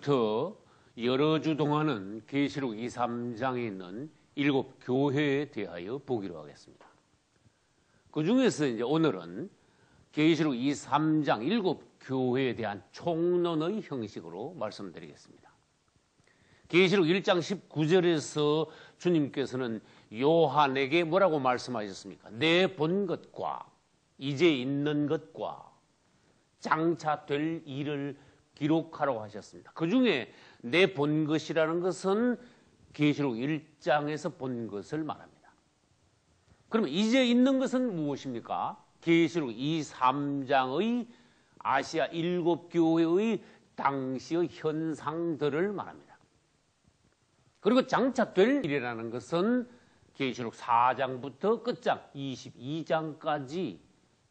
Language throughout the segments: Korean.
오늘부터 여러 주 동안은 계시록 2, 3장에 있는 7교회에 대하여 보기로 하겠습니다. 그 중에서 이제 오늘은 계시록 2, 3장 7교회에 대한 총론의 형식으로 말씀드리겠습니다. 계시록 1장 19절에서 주님께서는 요한에게 뭐라고 말씀하셨습니까? 내 본 것과 이제 있는 것과 장차 될 일을 기록하라고 하셨습니다. 그 중에 내 본 것이라는 것은 계시록 1장에서 본 것을 말합니다. 그러면 이제 있는 것은 무엇입니까? 계시록 2, 3장의 아시아 7교회의 당시의 현상들을 말합니다. 그리고 장차 될 일이라는 것은 계시록 4장부터 끝장 22장까지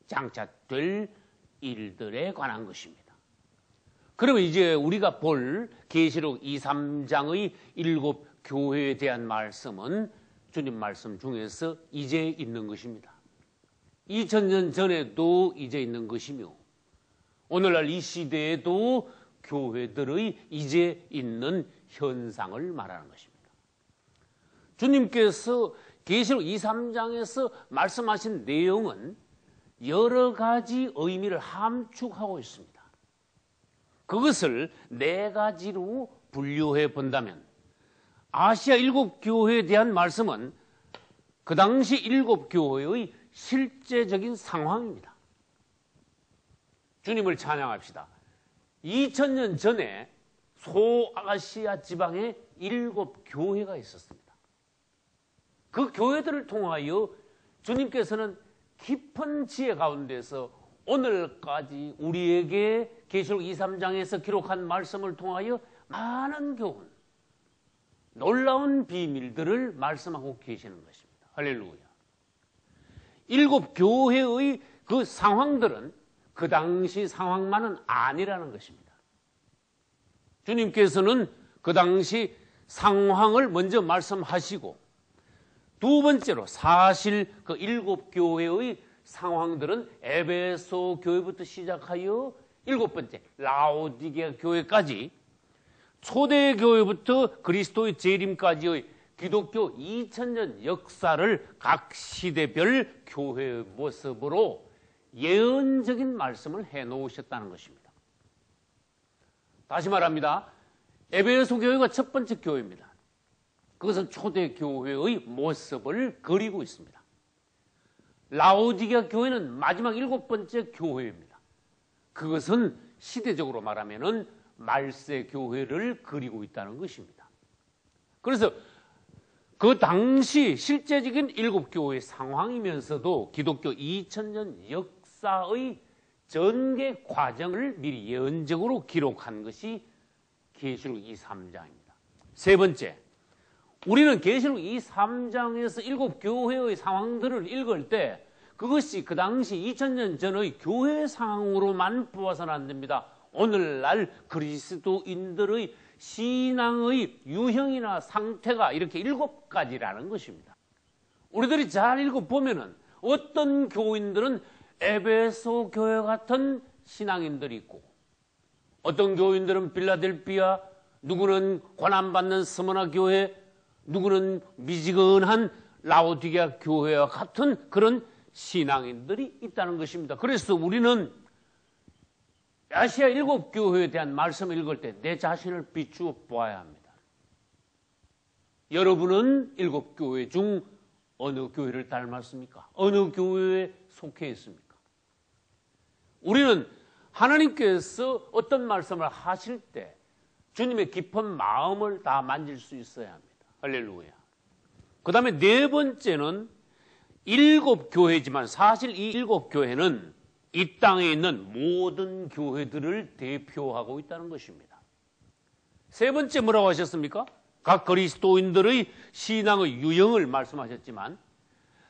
장차 될 일들에 관한 것입니다. 그러면 이제 우리가 볼 계시록 2, 3장의 7교회에 대한 말씀은 주님 말씀 중에서 이제 있는 것입니다. 2000년 전에도 이제 있는 것이며 오늘날 이 시대에도 교회들의 이제 있는 현상을 말하는 것입니다. 주님께서 계시록 2, 3장에서 말씀하신 내용은 여러 가지 의미를 함축하고 있습니다. 그것을 네 가지로 분류해 본다면 아시아 7교회에 대한 말씀은 그 당시 7교회의 실제적인 상황입니다. 주님을 찬양합시다. 2000년 전에 소아시아 지방에 7교회가 있었습니다. 그 교회들을 통하여 주님께서는 깊은 지혜 가운데서 오늘까지 우리에게 계시록 2, 3장에서 기록한 말씀을 통하여 많은 교훈, 놀라운 비밀들을 말씀하고 계시는 것입니다. 할렐루야. 7교회의 그 상황들은 그 당시 상황만은 아니라는 것입니다. 주님께서는 그 당시 상황을 먼저 말씀하시고 두 번째로 사실 그 7교회의 상황들은 에베소 교회부터 시작하여 7번째 라오디게아 교회까지 초대 교회부터 그리스도의 재림까지의 기독교 2000년 역사를 각 시대별 교회의 모습으로 예언적인 말씀을 해놓으셨다는 것입니다. 다시 말합니다. 에베소 교회가 첫 번째 교회입니다. 그것은 초대 교회의 모습을 그리고 있습니다. 라오디게아 교회는 마지막 7번째 교회입니다. 그것은 시대적으로 말하면은 말세 교회를 그리고 있다는 것입니다. 그래서 그 당시 실제적인 7교회의 상황이면서도 기독교 2000년 역사의 전개 과정을 미리 예언적으로 기록한 것이 계시록 2, 3장입니다. 세 번째, 우리는 계시록 2, 3장에서 7교회의 상황들을 읽을 때 그것이 그 당시 2000년 전의 교회 상황으로만 보아서는 안 됩니다. 오늘날 그리스도인들의 신앙의 유형이나 상태가 이렇게 7가지라는 것입니다. 우리들이 잘 읽어보면은 어떤 교인들은 에베소 교회 같은 신앙인들이 있고 어떤 교인들은 빌라델피아, 누구는 고난받는 스무나 교회, 누구는 미지근한 라오디게아 교회와 같은 그런 신앙인들이 있다는 것입니다. 그래서 우리는 아시아 7교회에 대한 말씀을 읽을 때 내 자신을 비추어 보아야 합니다. 여러분은 7교회 중 어느 교회를 닮았습니까? 어느 교회에 속해 있습니까? 우리는 하나님께서 어떤 말씀을 하실 때 주님의 깊은 마음을 다 만질 수 있어야 합니다. 할렐루야. 그 다음에 네 번째는 7교회지만 사실 이 7교회는 이 땅에 있는 모든 교회들을 대표하고 있다는 것입니다. 세 번째 뭐라고 하셨습니까? 각 그리스도인들의 신앙의 유형을 말씀하셨지만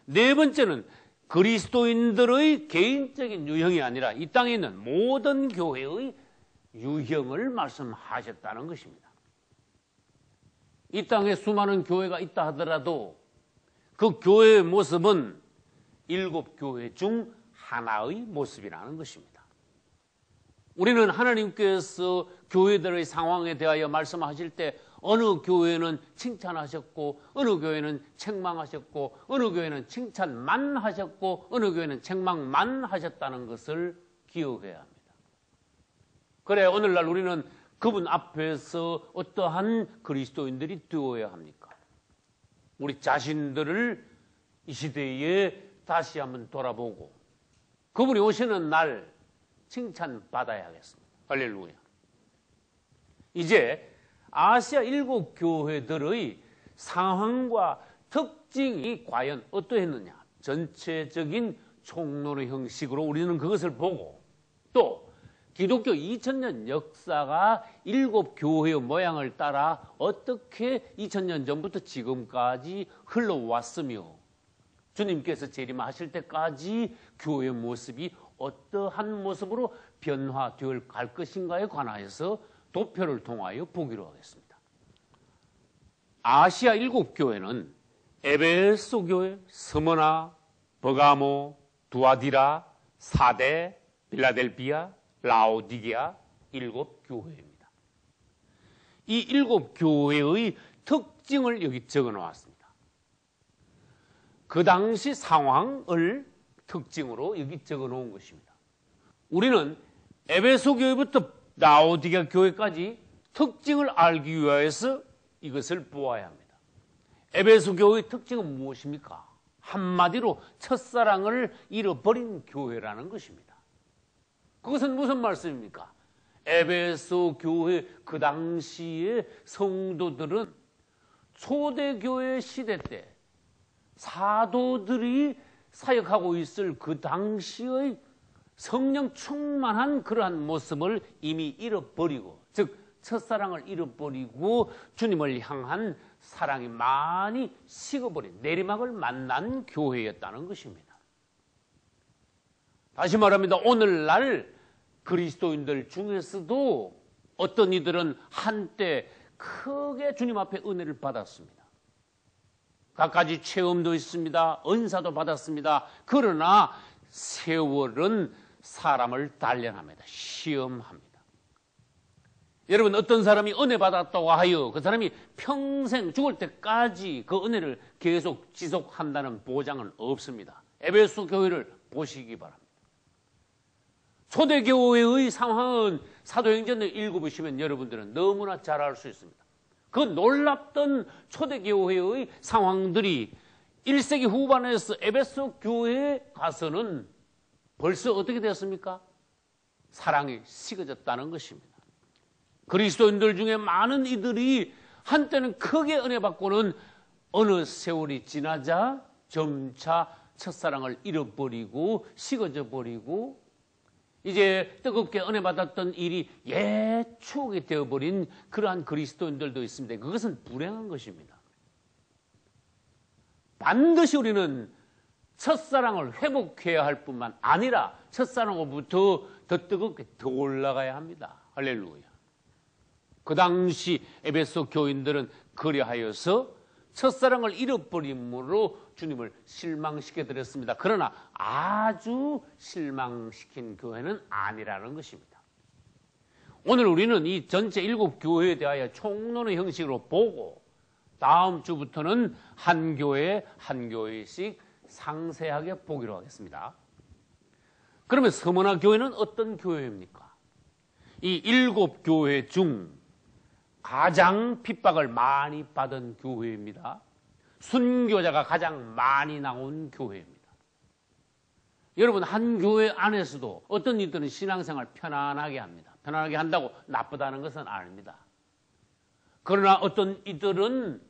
네 번째는 그리스도인들의 개인적인 유형이 아니라 이 땅에 있는 모든 교회의 유형을 말씀하셨다는 것입니다. 이 땅에 수많은 교회가 있다 하더라도 그 교회의 모습은 7교회 중 하나의 모습이라는 것입니다. 우리는 하나님께서 교회들의 상황에 대하여 말씀하실 때 어느 교회는 칭찬하셨고 어느 교회는 책망하셨고 어느 교회는 칭찬만 하셨고 어느 교회는 책망만 하셨다는 것을 기억해야 합니다. 그래 오늘날 우리는 그분 앞에서 어떠한 그리스도인들이 되어야 합니까? 우리 자신들을 이 시대에 다시 한번 돌아보고 그분이 오시는 날 칭찬받아야 하겠습니다. 할렐루야. 이제 아시아 7교회들의 상황과 특징이 과연 어떠했느냐, 전체적인 총론의 형식으로 우리는 그것을 보고 또 기독교 2000년 역사가 7교회의 모양을 따라 어떻게 2000년 전부터 지금까지 흘러왔으며 주님께서 재림하실 때까지 교회의 모습이 어떠한 모습으로 변화되어 갈 것인가에 관하여서 도표를 통하여 보기로 하겠습니다. 아시아 7교회는 에베소 교회, 스무나, 버가모, 두아디라, 사데, 빌라델비아, 라오디게아 7교회입니다. 이 7교회의 특징을 여기 적어 놓았습니다. 그 당시 상황을 특징으로 여기 적어 놓은 것입니다. 우리는 에베소 교회부터 라오디게아 교회까지 특징을 알기 위해서 이것을 보아야 합니다. 에베소 교회의 특징은 무엇입니까? 한마디로 첫사랑을 잃어버린 교회라는 것입니다. 그것은 무슨 말씀입니까? 에베소 교회 그 당시의 성도들은 초대교회 시대 때 사도들이 사역하고 있을 그 당시의 성령 충만한 그러한 모습을 이미 잃어버리고, 즉 첫사랑을 잃어버리고 주님을 향한 사랑이 많이 식어버린 내리막을 만난 교회였다는 것입니다. 다시 말합니다. 오늘날 그리스도인들 중에서도 어떤 이들은 한때 크게 주님 앞에 은혜를 받았습니다. 갖가지 체험도 있습니다. 은사도 받았습니다. 그러나 세월은 사람을 단련합니다. 시험합니다. 여러분, 어떤 사람이 은혜 받았다고 하여 그 사람이 평생 죽을 때까지 그 은혜를 계속 지속한다는 보장은 없습니다. 에베소 교회를 보시기 바랍니다. 초대교회의 상황은 사도행전을 읽어보시면 여러분들은 너무나 잘 알 수 있습니다. 그 놀랍던 초대교회의 상황들이 1세기 후반에서 에베소 교회에 가서는 벌써 어떻게 되었습니까? 사랑이 식어졌다는 것입니다. 그리스도인들 중에 많은 이들이 한때는 크게 은혜 받고는 어느 세월이 지나자 점차 첫사랑을 잃어버리고 식어져 버리고 이제 뜨겁게 은혜 받았던 일이 옛 추억이 되어버린 그러한 그리스도인들도 있습니다. 그것은 불행한 것입니다. 반드시 우리는 첫사랑을 회복해야 할 뿐만 아니라 첫사랑으로부터 더 뜨겁게 더 올라가야 합니다. 할렐루야. 그 당시 에베소 교인들은 그리하여서 첫사랑을 잃어버림으로 주님을 실망시켜드렸습니다. 그러나 아주 실망시킨 교회는 아니라는 것입니다. 오늘 우리는 이 전체 7교회에 대하여 총론의 형식으로 보고 다음 주부터는 한 교회 한 교회씩 상세하게 보기로 하겠습니다. 그러면 서머나 교회는 어떤 교회입니까? 이 7교회 중 가장 핍박을 많이 받은 교회입니다. 순교자가 가장 많이 나온 교회입니다. 여러분, 한 교회 안에서도 어떤 이들은 신앙생활 편안하게 합니다. 편안하게 한다고 나쁘다는 것은 아닙니다. 그러나 어떤 이들은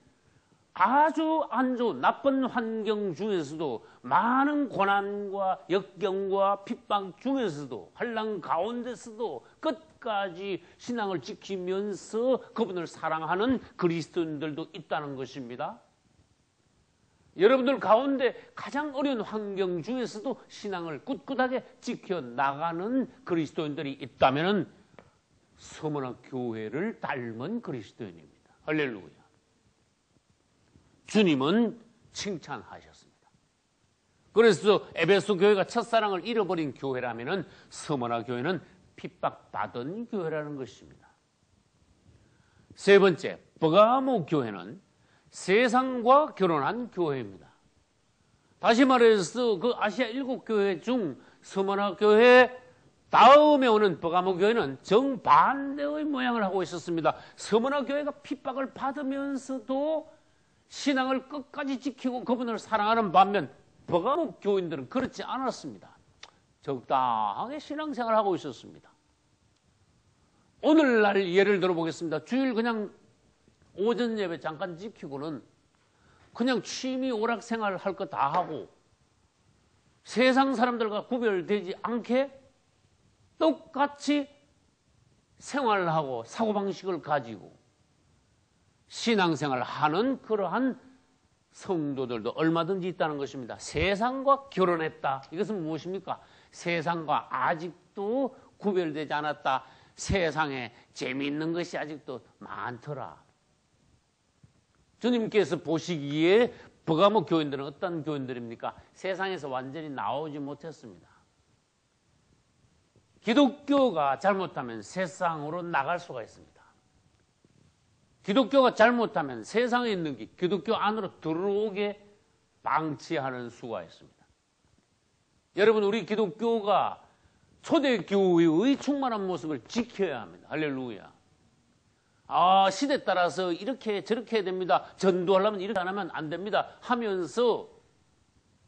아주 안 좋은 나쁜 환경 중에서도 많은 고난과 역경과 핍박 중에서도 환난 가운데서도 끝까지 신앙을 지키면서 그분을 사랑하는 그리스도인들도 있다는 것입니다. 여러분들 가운데 가장 어려운 환경 중에서도 신앙을 꿋꿋하게 지켜나가는 그리스도인들이 있다면 서머나 교회를 닮은 그리스도인입니다. 할렐루야. 주님은 칭찬하셨습니다. 그래서 에베소 교회가 첫사랑을 잃어버린 교회라면 서머나 교회는 핍박받은 교회라는 것입니다. 세 번째, 버가모 교회는 세상과 결혼한 교회입니다. 다시 말해서 그 아시아 7교회 중 서머나 교회 다음에 오는 버가모 교회는 정반대의 모양을 하고 있었습니다. 서머나 교회가 핍박을 받으면서도 신앙을 끝까지 지키고 그분을 사랑하는 반면 버가모 교인들은 그렇지 않았습니다. 적당하게 신앙생활을 하고 있었습니다. 오늘날 예를 들어보겠습니다. 주일 그냥 오전 예배 잠깐 지키고는 그냥 취미 오락생활 할 거 다 하고 세상 사람들과 구별되지 않게 똑같이 생활하고 사고방식을 가지고 신앙생활을 하는 그러한 성도들도 얼마든지 있다는 것입니다. 세상과 결혼했다. 이것은 무엇입니까? 세상과 아직도 구별되지 않았다. 세상에 재미있는 것이 아직도 많더라. 주님께서 보시기에 버가모 교인들은 어떤 교인들입니까? 세상에서 완전히 나오지 못했습니다. 기독교가 잘못하면 세상으로 나갈 수가 있습니다. 기독교가 잘못하면 세상에 있는 게 기독교 안으로 들어오게 방치하는 수가 있습니다. 여러분, 우리 기독교가 초대교회의 충만한 모습을 지켜야 합니다. 할렐루야. 시대 따라서 이렇게 저렇게 해야 됩니다. 전도하려면 이렇게 안 하면 안 됩니다. 하면서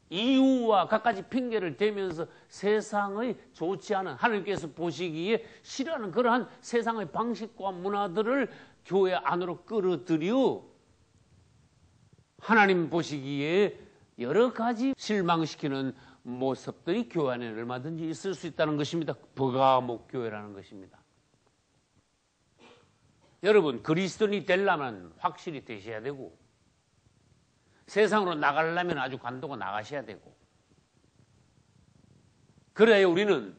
이유와 갖가지 핑계를 대면서 세상의 좋지 않은 하나님께서 보시기에 싫어하는 그러한 세상의 방식과 문화들을 교회 안으로 끌어들여 하나님 보시기에 여러 가지 실망시키는 모습들이 교회 안에 얼마든지 있을 수 있다는 것입니다. 버가모 교회라는 것입니다. 여러분, 그리스도인이 되려면 확실히 되셔야 되고 세상으로 나가려면 아주 관도가 나가셔야 되고 그래야 우리는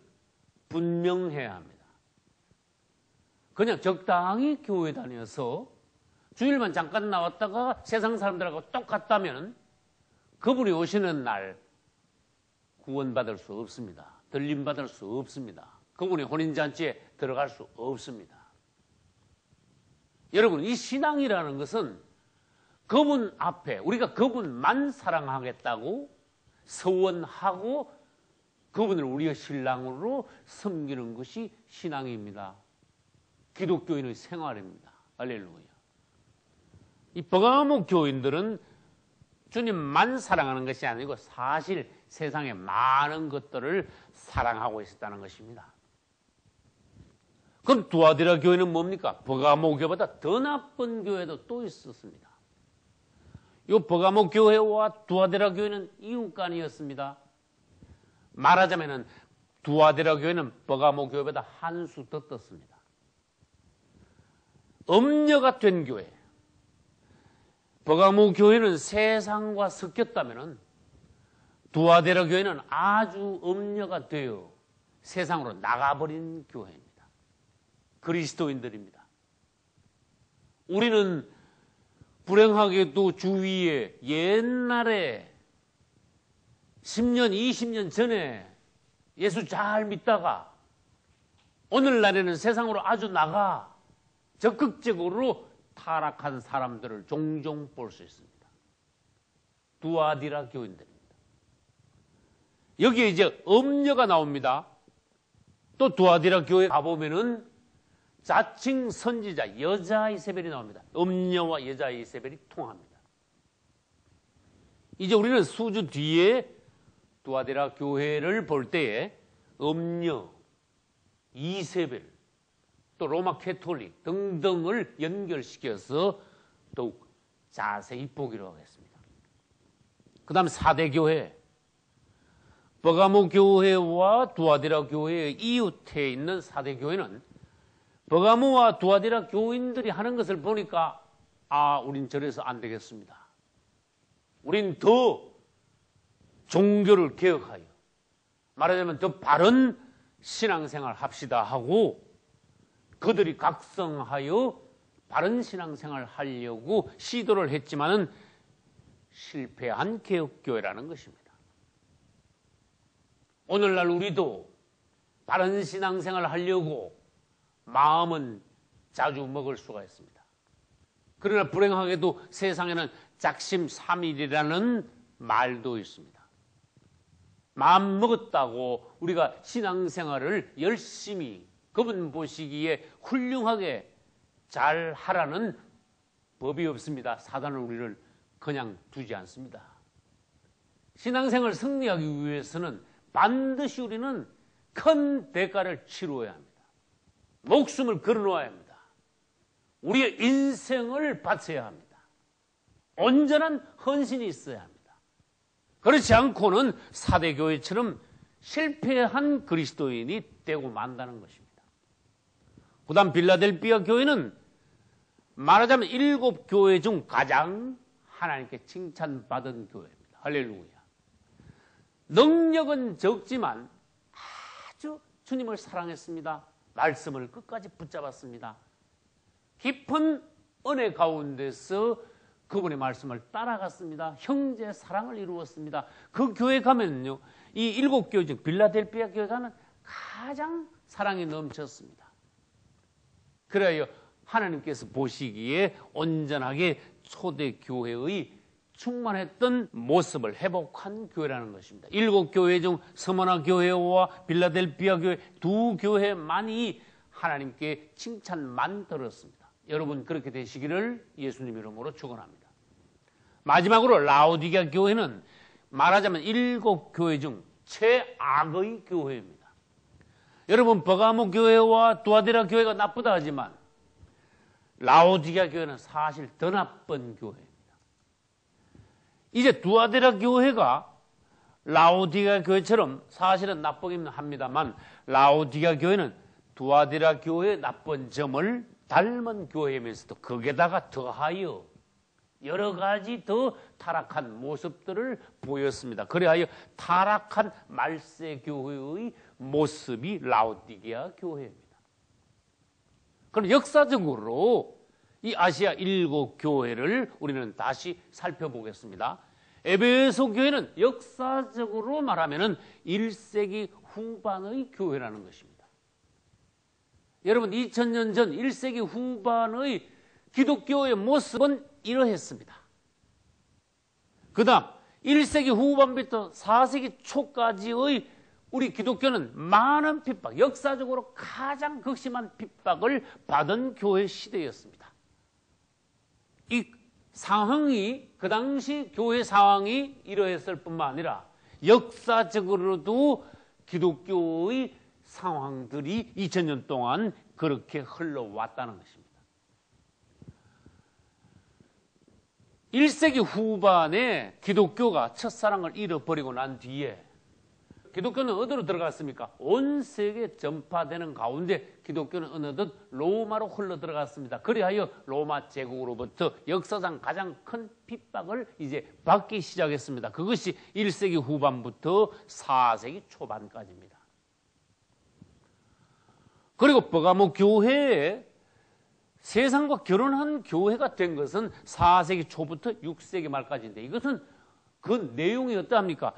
분명해야 합니다. 그냥 적당히 교회 다녀서 주일만 잠깐 나왔다가 세상 사람들하고 똑같다면 그분이 오시는 날 구원받을 수 없습니다. 들림받을 수 없습니다. 그분의 혼인잔치에 들어갈 수 없습니다. 여러분, 이 신앙이라는 것은 그분 앞에 우리가 그분만 사랑하겠다고 서원하고 그분을 우리의 신랑으로 섬기는 것이 신앙입니다. 기독교인의 생활입니다. 할렐루야. 이 버가모 교인들은 주님만 사랑하는 것이 아니고 사실 세상의 많은 것들을 사랑하고 있었다는 것입니다. 그럼 두아디라 교회는 뭡니까? 버가모 교회보다 더 나쁜 교회도 또 있었습니다. 이 버가모 교회와 두아디라 교회는 이웃간이었습니다. 말하자면 두아디라 교회는 버가모 교회보다 한 수 더 떴습니다. 음녀가 된 교회. 버가모 교회는 세상과 섞였다면 두아디라 교회는 아주 음녀가 되어 세상으로 나가버린 교회입니다. 그리스도인들입니다. 우리는 불행하게도 주위에 옛날에 10년, 20년 전에 예수 잘 믿다가 오늘날에는 세상으로 아주 나가 적극적으로 타락한 사람들을 종종 볼 수 있습니다. 두아디라 교인들입니다. 여기에 이제 음녀가 나옵니다. 또 두아디라 교회 가보면은 자칭 선지자 여자 이세벨이 나옵니다. 음녀와 여자 이세벨이 통합니다. 이제 우리는 수주 뒤에 두아디라 교회를 볼 때에 음녀, 이세벨, 또 로마 캐톨릭 등등을 연결시켜서 더욱 자세히 보기로 하겠습니다. 그 다음 4대 교회, 버가모 교회와 두아디라 교회의 이웃에 있는 4대 교회는 버가모와 두아디라 교인들이 하는 것을 보니까 우린 저래서 안 되겠습니다. 우린 더 종교를 개혁하여 말하자면 더 바른 신앙생활 합시다 하고 그들이 각성하여 바른 신앙생활 하려고 시도를 했지만은 실패한 개혁교회라는 것입니다. 오늘날 우리도 바른 신앙생활 하려고 마음은 자주 먹을 수가 있습니다. 그러나 불행하게도 세상에는 작심삼일이라는 말도 있습니다. 마음 먹었다고 우리가 신앙생활을 열심히 그분 보시기에 훌륭하게 잘 하라는 법이 없습니다. 사단은 우리를 그냥 두지 않습니다. 신앙생활을 승리하기 위해서는 반드시 우리는 큰 대가를 치루어야 합니다. 목숨을 걸어놓아야 합니다. 우리의 인생을 바쳐야 합니다. 온전한 헌신이 있어야 합니다. 그렇지 않고는 사대교회처럼 실패한 그리스도인이 되고 만다는 것입니다. 그다음 빌라델피아 교회는 말하자면 7교회 중 가장 하나님께 칭찬받은 교회입니다. 할렐루야. 능력은 적지만 아주 주님을 사랑했습니다. 말씀을 끝까지 붙잡았습니다. 깊은 은혜 가운데서 그분의 말씀을 따라갔습니다. 형제 사랑을 이루었습니다. 그 교회 가면요, 이 7교회 중 빌라델피아 교회가는 가장 사랑이 넘쳤습니다. 그래야 하나님께서 보시기에 온전하게 초대교회의 충만했던 모습을 회복한 교회라는 것입니다. 7교회 중 스모나 교회와 빌라델피아 교회 두 교회만이 하나님께 칭찬만 들었습니다. 여러분 그렇게 되시기를 예수님 이름으로 축원합니다. 마지막으로 라오디게아 교회는 말하자면 7교회 중 최악의 교회입니다. 여러분 버가모 교회와 두아디라 교회가 나쁘다 하지만 라오디게아 교회는 사실 더 나쁜 교회입니다. 이제 두아디라 교회가 라오디게아 교회처럼 사실은 나쁘긴 합니다만 라오디게아 교회는 두아디라 교회의 나쁜 점을 닮은 교회이면서도 거기에다가 더하여 여러 가지 더 타락한 모습들을 보였습니다. 그래야 타락한 말세 교회의 모습이 라오디게아 교회입니다. 그럼 역사적으로 이 아시아 7교회를 우리는 다시 살펴보겠습니다. 에베소 교회는 역사적으로 말하면 1세기 후반의 교회라는 것입니다. 여러분 2000년 전 1세기 후반의 기독교의 모습은 이러했습니다. 그 다음 1세기 후반부터 4세기 초까지의 우리 기독교는 많은 핍박, 역사적으로 가장 극심한 핍박을 받은 교회 시대였습니다. 이 상황이 그 당시 교회 상황이 이러했을 뿐만 아니라 역사적으로도 기독교의 상황들이 2000년 동안 그렇게 흘러왔다는 것입니다. 1세기 후반에 기독교가 첫사랑을 잃어버리고 난 뒤에 기독교는 어디로 들어갔습니까? 온 세계에 전파되는 가운데 기독교는 어느덧 로마로 흘러 들어갔습니다. 그리하여 로마 제국으로부터 역사상 가장 큰 핍박을 이제 받기 시작했습니다. 그것이 1세기 후반부터 4세기 초반까지입니다. 그리고 버가모 교회에 세상과 결혼한 교회가 된 것은 4세기 초부터 6세기 말까지인데 이것은 그 내용이 어떠합니까?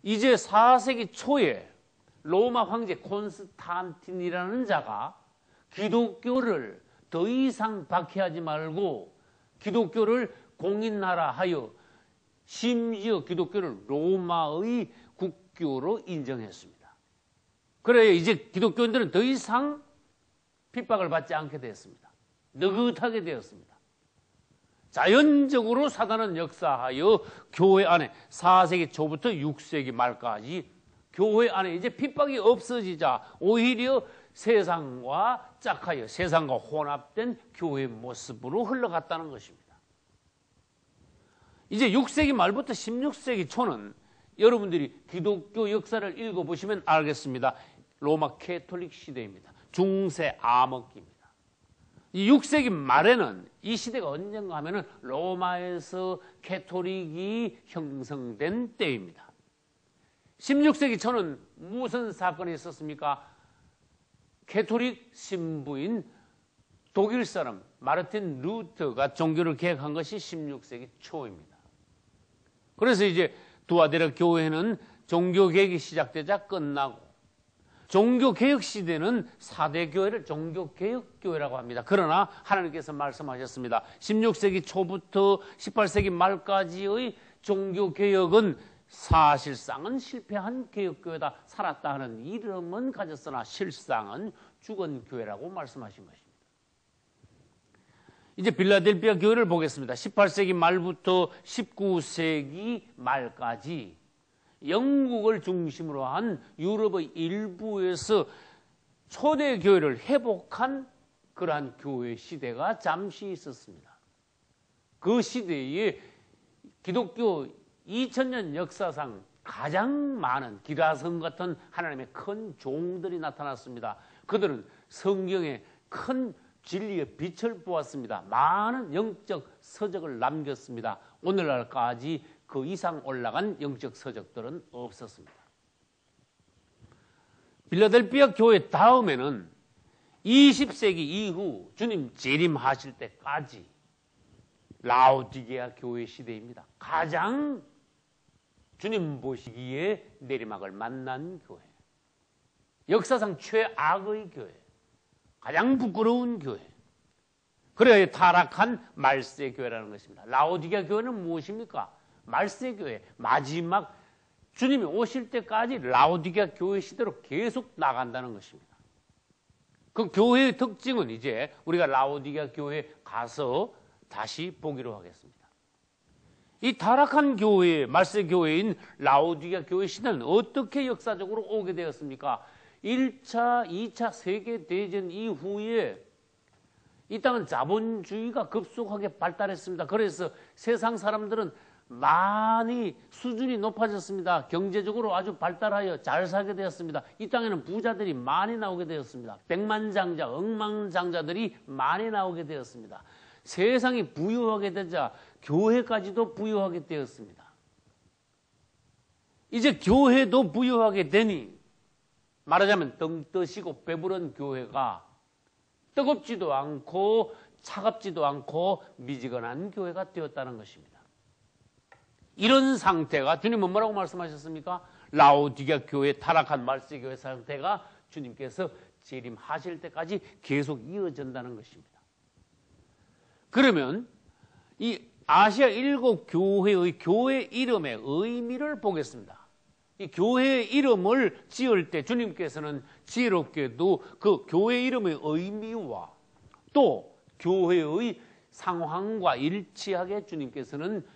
이제 4세기 초에 로마 황제 콘스탄틴이라는 자가 기독교를 더 이상 박해하지 말고 기독교를 공인하라 하여 심지어 기독교를 로마의 국교로 인정했습니다. 그래야 이제 기독교인들은 더 이상 핍박을 받지 않게 되었습니다. 느긋하게 되었습니다. 자연적으로 사단은 역사하여 교회 안에 4세기 초부터 6세기 말까지 교회 안에 이제 핍박이 없어지자 오히려 세상과 짝하여 세상과 혼합된 교회의 모습으로 흘러갔다는 것입니다. 이제 6세기 말부터 16세기 초는 여러분들이 기독교 역사를 읽어보시면 알겠습니다. 로마 캐톨릭 시대입니다. 중세 암흑기입니다. 이 6세기 말에는 이 시대가 언젠가 하면은 로마에서 캐톨릭이 형성된 때입니다. 16세기 초는 무슨 사건이 있었습니까? 캐톨릭 신부인 독일 사람 마르틴 루터가 종교를 개혁한 것이 16세기 초입니다. 그래서 이제 두아디라 교회는 종교 개혁이 시작되자 끝나고 종교개혁 시대는 4대 교회를 종교개혁교회라고 합니다. 그러나 하나님께서 말씀하셨습니다. 16세기 초부터 18세기 말까지의 종교개혁은 사실상은 실패한 개혁교회다. 살았다 하는 이름은 가졌으나 실상은 죽은 교회라고 말씀하신 것입니다. 이제 빌라델피아 교회를 보겠습니다. 18세기 말부터 19세기 말까지 영국을 중심으로 한 유럽의 일부에서 초대 교회를 회복한 그러한 교회 시대가 잠시 있었습니다. 그 시대에 기독교 2000년 역사상 가장 많은 기라성 같은 하나님의 큰 종들이 나타났습니다. 그들은 성경에 큰 진리의 빛을 보았습니다. 많은 영적 서적을 남겼습니다. 오늘날까지 그 이상 올라간 영적 서적들은 없었습니다. 빌라델피아 교회 다음에는 20세기 이후 주님 재림하실 때까지 라오디게아 교회 시대입니다. 가장 주님 보시기에 내리막을 만난 교회, 역사상 최악의 교회, 가장 부끄러운 교회, 그래야 타락한 말세 교회라는 것입니다. 라오디게아 교회는 무엇입니까? 말세 교회, 마지막 주님이 오실 때까지 라오디게아 교회 시대로 계속 나간다는 것입니다. 그 교회의 특징은 이제 우리가 라오디게아 교회에 가서 다시 보기로 하겠습니다. 이 타락한 교회, 말세 교회인 라오디게아 교회 시대는 어떻게 역사적으로 오게 되었습니까? 1차, 2차 세계대전 이후에 이 땅은 자본주의가 급속하게 발달했습니다. 그래서 세상 사람들은 많이 수준이 높아졌습니다. 경제적으로 아주 발달하여 잘 살게 되었습니다. 이 땅에는 부자들이 많이 나오게 되었습니다. 백만장자, 억만장자들이 많이 나오게 되었습니다. 세상이 부유하게 되자 교회까지도 부유하게 되었습니다. 이제 교회도 부유하게 되니 말하자면 등 뜨시고 배부른 교회가 뜨겁지도 않고 차갑지도 않고 미지근한 교회가 되었다는 것입니다. 이런 상태가 주님은 뭐라고 말씀하셨습니까? 라오디게아 교회, 타락한 말세 교회 상태가 주님께서 재림하실 때까지 계속 이어진다는 것입니다. 그러면 이 아시아 7교회의 교회 이름의 의미를 보겠습니다. 이 교회 이름을 지을 때 주님께서는 지혜롭게도 그 교회 이름의 의미와 또 교회의 상황과 일치하게 주님께서는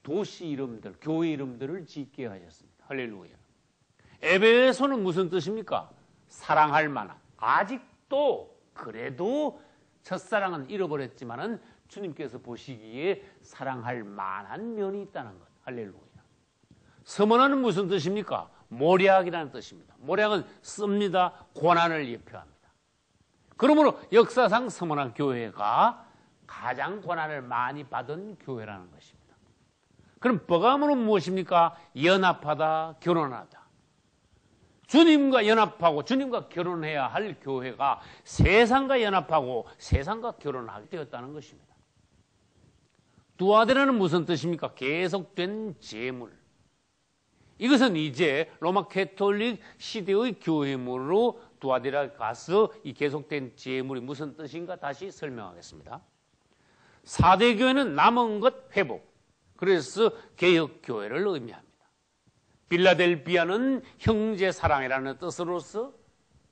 도시 이름들, 교회 이름들을 짓게 하셨습니다. 할렐루야. 에베소는 무슨 뜻입니까? 사랑할 만한. 아직도 그래도 첫사랑은 잃어버렸지만은 주님께서 보시기에 사랑할 만한 면이 있다는 것. 할렐루야. 서머나는 무슨 뜻입니까? 모략이라는 뜻입니다. 모략은 씁니다. 고난을 예표합니다. 그러므로 역사상 서머나 교회가 가장 고난을 많이 받은 교회라는 것입니다. 그럼 버가모는 무엇입니까? 연합하다, 결혼하다. 주님과 연합하고 주님과 결혼해야 할 교회가 세상과 연합하고 세상과 결혼하게 되었다는 것입니다. 두아데라는 무슨 뜻입니까? 계속된 재물. 이것은 이제 로마 캐톨릭 시대의 교회물로 두아데라 가서 이 계속된 재물이 무슨 뜻인가 다시 설명하겠습니다. 4대 교회는 남은 것 회복. 그래서 개혁교회를 의미합니다. 빌라델피아는 형제사랑이라는 뜻으로서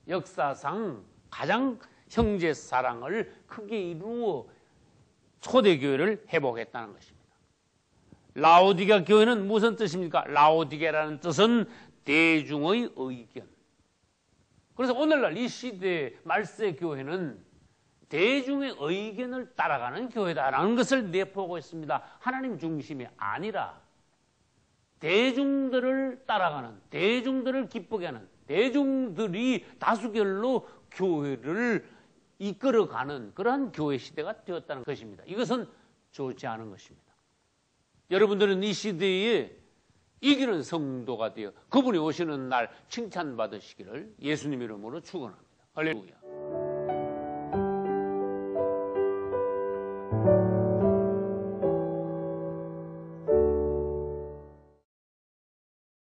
역사상 가장 형제사랑을 크게 이루어 초대교회를 회복했다는 것입니다. 라오디게아 교회는 무슨 뜻입니까? 라오디게라는 뜻은 대중의 의견. 그래서 오늘날 이 시대의 말세 교회는 대중의 의견을 따라가는 교회다라는 것을 내포하고 있습니다. 하나님 중심이 아니라 대중들을 따라가는, 대중들을 기쁘게 하는, 대중들이 다수결로 교회를 이끌어가는 그러한 교회 시대가 되었다는 것입니다. 이것은 좋지 않은 것입니다. 여러분들은 이 시대에 이기는 성도가 되어 그분이 오시는 날 칭찬받으시기를 예수님 이름으로 축원합니다. 할렐루야.